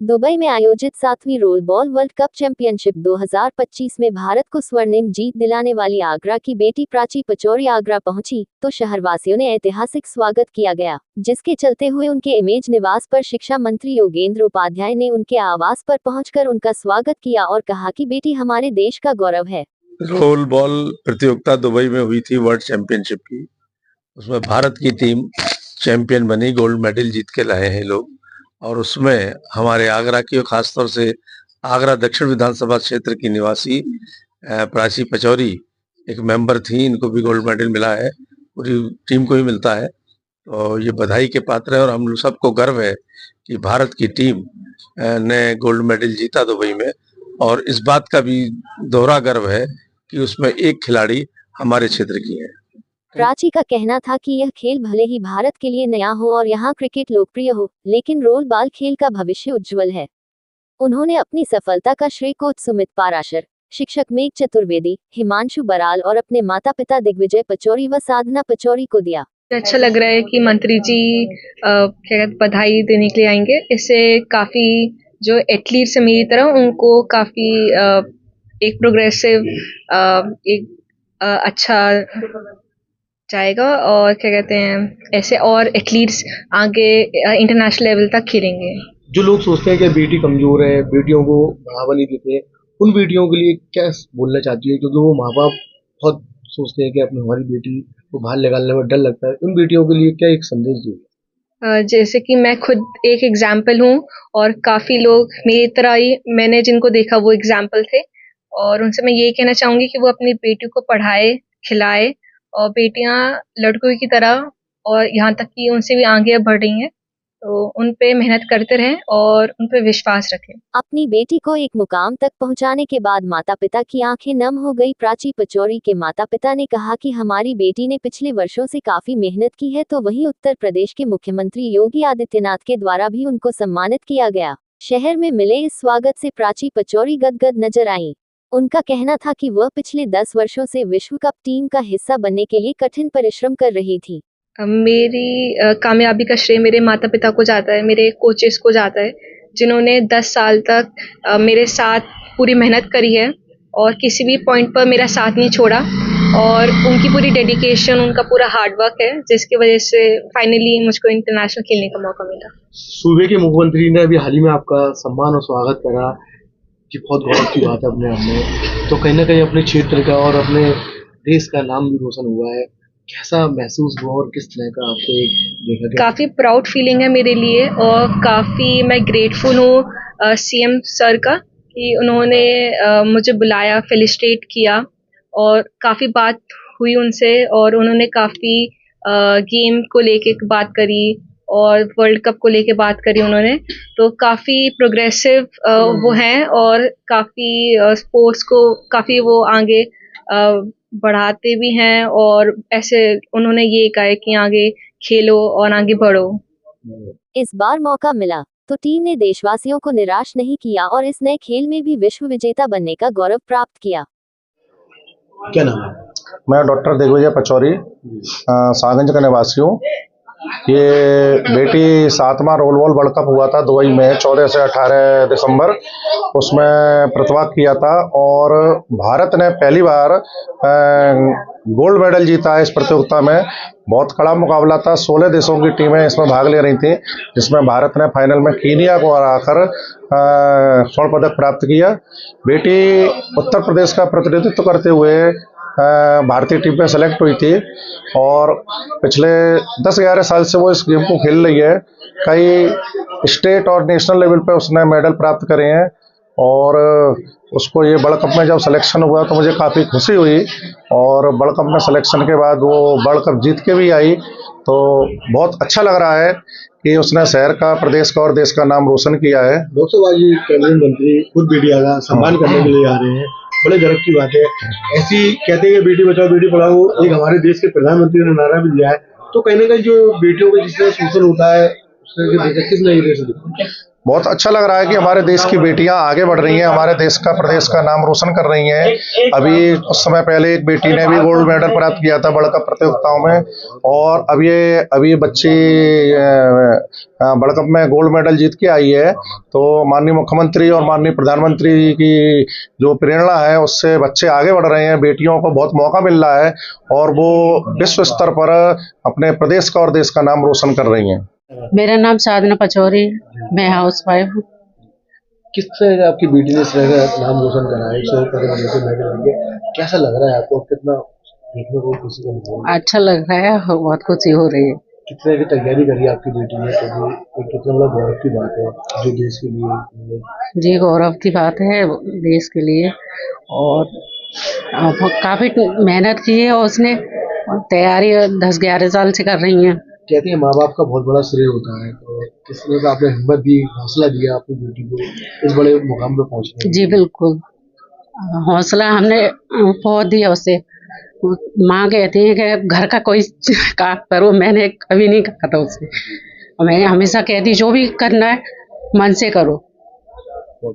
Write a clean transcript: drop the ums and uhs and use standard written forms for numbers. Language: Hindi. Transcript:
दुबई में आयोजित 7वीं रोलबॉल वर्ल्ड कप चैंपियनशिप 2025 में भारत को स्वर्णिम जीत दिलाने वाली आगरा की बेटी प्राची पचौरी आगरा पहुंची, तो शहरवासियों ने ऐतिहासिक स्वागत किया गया, जिसके चलते हुए उनके इमेज निवास पर शिक्षा मंत्री योगेंद्र उपाध्याय ने उनके आवास पर पहुंचकर उनका स्वागत किया और कहा कि बेटी हमारे देश का गौरव है। रोल बॉल प्रतियोगिता दुबई में हुई थी वर्ल्ड चैंपियनशिप की। उसमें भारत की टीम चैंपियन बनी, गोल्ड मेडल जीत के लाए हैं लोग। और उसमें हमारे आगरा की, खासतौर से आगरा दक्षिण विधानसभा क्षेत्र की निवासी प्राची पचौरी एक मेंबर थी। इनको भी गोल्ड मेडल मिला है, पूरी टीम को ही मिलता है। तो ये बधाई के पात्र है और हम सबको गर्व है कि भारत की टीम ने गोल्ड मेडल जीता दुबई में। और इस बात का भी दोहरा गर्व है कि उसमें एक खिलाड़ी हमारे क्षेत्र की है। प्राची का कहना था कि यह खेल भले ही भारत के लिए नया हो और यहाँ क्रिकेट लोकप्रिय हो, लेकिन रोल बॉल खेल का भविष्य उज्जवल है। उन्होंने अपनी सफलता का श्रेय कोच सुमित पाराशर, शिक्षक मेघ चतुर्वेदी, हिमांशु बराल और अपने माता पिता दिग्विजय पचौरी व साधना पचौरी को दिया। अच्छा लग रहा है कि मंत्री जी क्या बधाई देने के लिए आएंगे। इससे काफी जो एथलीट्स है मेरी तरह, उनको काफी एक प्रोग्रेसिव एक अच्छा जाएगा। और क्या कहते हैं, ऐसे और एथलीट्स आगे इंटरनेशनल लेवल तक खेलेंगे। जो लोग सोचते हैं कि बेटी कमजोर है, बेटियों को बढ़ावा नहीं देते, उन बेटियों के लिए क्या बोलना चाहती है? क्योंकि वो माँ बाप बहुत सोचते हैं कि अपनी हमारी बेटी को बाहर निकालने में डर लगता है। उन बेटियों के लिए क्या एक संदेश दो? जैसे कि मैं खुद एक एग्जाम्पल हूँ और काफी लोग मेरी तरह ही, मैंने जिनको देखा वो एग्जाम्पल थे। और उनसे मैं यही कहना चाहूंगी कि वो अपनी बेटियों को पढ़ाए, खिलाए, और बेटियां लड़कों की तरह और यहाँ तक कि उनसे भी आगे बढ़ रही हैं, तो उन पे मेहनत करते रहें और उन पे विश्वास रखें। अपनी बेटी को एक मुकाम तक पहुंचाने के बाद माता पिता की आंखें नम हो गई। प्राची पचौरी के माता पिता ने कहा कि हमारी बेटी ने पिछले वर्षों से काफी मेहनत की है, तो वहीं उत्तर प्रदेश के मुख्यमंत्री योगी आदित्यनाथ के द्वारा भी उनको सम्मानित किया गया। शहर में मिले इस स्वागत से प्राची पचौरी गदगद नजर आईं। उनका कहना था कि वह पिछले 10 वर्षों से विश्व कप टीम का हिस्सा बनने के लिए कठिन परिश्रम कर रही थी। मेरी कामयाबी का श्रेय मेरे माता पिता को जाता है, मेरे कोचेस को जाता है, जिन्होंने 10 साल तक मेरे साथ पूरी मेहनत करी है और किसी भी पॉइंट पर मेरा साथ नहीं छोड़ा। और उनकी पूरी डेडिकेशन, उनका पूरा हार्डवर्क है, जिसकी वजह से फाइनली मुझको इंटरनेशनल खेलने का मौका मिला। सूबे के मुख्यमंत्री ने अभी हाल ही में आपका सम्मान और स्वागत करा, कि बहुत गौरव की बात है अपने आप में। तो कहीं ना कहीं अपने क्षेत्र का और अपने देश का नाम भी रोशन हुआ है। कैसा महसूस हुआ और किस तरह का आपको एक देखा गया? काफ़ी प्राउड फीलिंग है मेरे लिए और काफ़ी मैं ग्रेटफुल हूँ सीएम सर का कि उन्होंने मुझे बुलाया, फेलिसिटेट किया और काफ़ी बात हुई उनसे और उन्होंने काफ़ी गेम को लेके बात करी और वर्ल्ड कप को लेके बात करी उन्होंने। तो काफ़ी प्रोग्रेसिव वो हैं और काफ़ी स्पोर्ट्स को काफ़ी वो आगे बढ़ाते भी हैं और ऐसे उन्होंने ये कहा है कि आगे खेलो और आगे बढ़ो। इस बार मौका मिला तो टीम ने देशवासियों को निराश नहीं किया और इस नए खेल में भी विश्व विजेता बनने का गौरव प्राप्त किया। क्या नाम है? मैं डॉक्टर दिग्विजय पचौरी, सागंज का निवासी हूँ। ये बेटी 7वां रोल बॉल वर्ल्ड कप हुआ था दुबई में 14 से 18 दिसंबर, उसमें प्रतिभाग किया था और भारत ने पहली बार गोल्ड मेडल जीता है इस प्रतियोगिता में। बहुत कड़ा मुकाबला था, 16 देशों की टीमें इसमें भाग ले रही थी, जिसमें भारत ने फाइनल में कीनिया को हराकर स्वर्ण पदक प्राप्त किया। बेटी उत्तर प्रदेश का प्रतिनिधित्व करते हुए भारतीय टीम में सेलेक्ट हुई थी और पिछले 10-11 साल से वो इस गेम को खेल रही है। कई स्टेट और नेशनल लेवल पे उसने मेडल प्राप्त करे हैं और उसको ये वर्ल्ड कप में जब सिलेक्शन हुआ तो मुझे काफ़ी खुशी हुई और वर्ल्ड कप में सिलेक्शन के बाद वो वर्ल्ड कप जीत के भी आई, तो बहुत अच्छा लग रहा है कि उसने शहर का, प्रदेश का और देश का नाम रोशन किया है। लोकसभा जी कैबिनेट मंत्री खुद बेटियां का सम्मान करने के लिए आ रहे हैं, बड़े गर्व की बात है। ऐसी कहते हैं बेटी बचाओ बेटी पढ़ाओ, एक हमारे देश के प्रधानमंत्री ने नारा भी दिया है। तो कहीं ना कहीं जो बेटियों को जिस तरह शोषण होता है उससे किस नजरिए से देखते हैं? बहुत अच्छा लग रहा है कि हमारे देश की बेटियां आगे बढ़ रही हैं, हमारे देश का प्रदेश का नाम रोशन कर रही हैं। अभी कुछ समय पहले एक बेटी ने भी गोल्ड मेडल प्राप्त किया था वर्ल्ड कप प्रतियोगिताओं में, और अभी बच्ची वर्ल्ड कप में गोल्ड मेडल जीत के आई है। तो माननीय मुख्यमंत्री और माननीय प्रधानमंत्री की जो प्रेरणा है उससे बच्चे आगे बढ़ रहे हैं, बेटियों को बहुत मौका मिल रहा है और वो विश्व स्तर पर अपने प्रदेश का और देश का नाम रोशन कर रही हैं। मेरा नाम साधना पचौरी, मैं हाउस वाइफ हूँ। किस तरह का आपकी बेटी ने इस तरह का नाम रोशन करा है, 100 पदक लेके मेडल लेके, कैसा लग रहा है आपको? कितना देखने को खुशी का अनुभव? अच्छा लग रहा है, बहुत खुशी हो रही है। किस तरह की तैयारी करी आपकी बेटी ने, तो एक कितना बड़ा गौरव की बात है जो देश के लिए। जी गौरव की बात है देश के लिए, और काफी मेहनत की है और उसने तैयारी 10-11 साल से कर रही हैं। कहते हैं माँ बाप का बहुत बड़ा श्रेय होता है, तो किस तरह का आपने हिम्मत दी, हौसला दिया अपनी बेटी को इस बड़े मुकाम पे पहुंचने? जी बिल्कुल, हौसला हमने बहुत दिया उसे। माँ कहती है कि घर का कोई काम करो, मैंने कभी नहीं कहा था उसे। मैं हमेशा कहती जो भी करना है मन से करो।